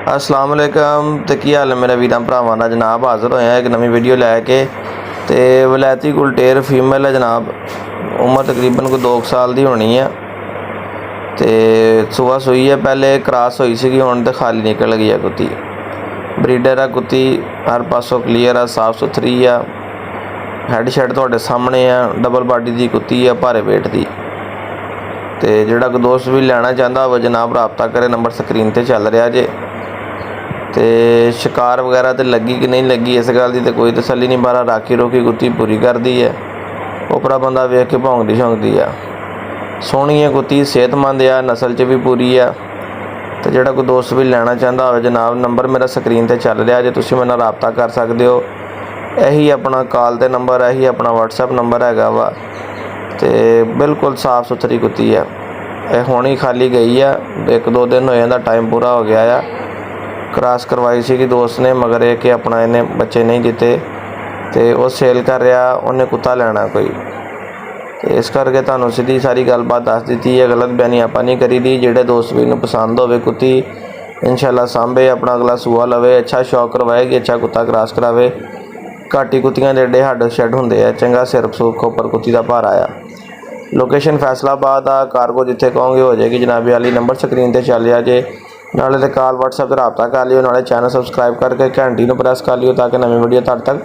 अस्सलाम वालेकुम ते की हाल है मेरे वीरां भरावां दा। जनाब हाज़र होया एक नवी वीडियो लैके। तो वलैती गुलटेर फीमेल है जनाब, उम्र तकरीबन कोई 2 साल की होनी है। तो सुबह सुई है, पहले क्रॉस हुई सी, हुण तो खाली निकल गई है कुत्ती। ब्रीडर है कुत्ती, हर पासों क्लीयर है, साफ सुथरी है। हैड शैड तुहाडे सामने है, डबल बॉडी की कुत्ती है, भारे वेट की। तो जिहड़ा कोई दोस्त भी लैना चाहता हो जनाब राबता करे, नंबर स्क्रीन पर चल रहा जे। तो शिकार वगैरह तो लगी कि नहीं लगी इस गल की तो कोई तसली नहीं, बारा राखी रोकी कुत्ती पूरी करती है। ओपरा बंदा वेख के भौंकदी शौंकदी है। सोहनी है कुत्ती, सेहतमंद है, नस्ल च भी पूरी है। तो जिहड़ा कोई दोस्त भी लैना चाहता हो जनाब, नंबर मेरा स्क्रीन पर चल रहा जे, तुसीं मेरे नाल राबता कर सकते हो। यही अपना कॉल ते नंबर, यही अपना WhatsApp नंबर हैगा वा। तो बिल्कुल साफ सुथरी कुत्ती है। यह हुण ही खाली गई है, 1-2 दिन हो जाता, टाइम पूरा हो गया है। क्रॉस करवाई सी कि दोस्त ने, मगर ये कि अपना इन्हें बच्चे नहीं दिते तो वह सेल कर रहा, उन्हें कुत्ता लेना कोई। तो इस करके तुहानूं सीधी सारी गलबात दस दी है, गलत बयानी आपां नहीं करी दी। जिहड़े दोस्त भी पसंद होवे कुत्ती इंशाल्लाह सांभे, अपना अगला सूआ लवे, अच्छा शौक करवाएगी, अच्छा कुत्ता क्रॉस करावे। घाटी कुत्तियां दे एडे हड्ड शैड होंदे आ, चंगा सिर सूख खोपर कुत्ती का भार आया। लोकेशन फैसलाबाद आ, कार्गो जिथे कहोगे हो जाएगी जनाबी वाली। नंबर स्क्रीन पर चल रहा जे, नाले ते कॉल WhatsApp पर राबता कर लियो, नाले चैनल सबसक्राइब करके घंटी नूं प्रेस कर लियो ताकि नवीं वीडियो तुहाडे तक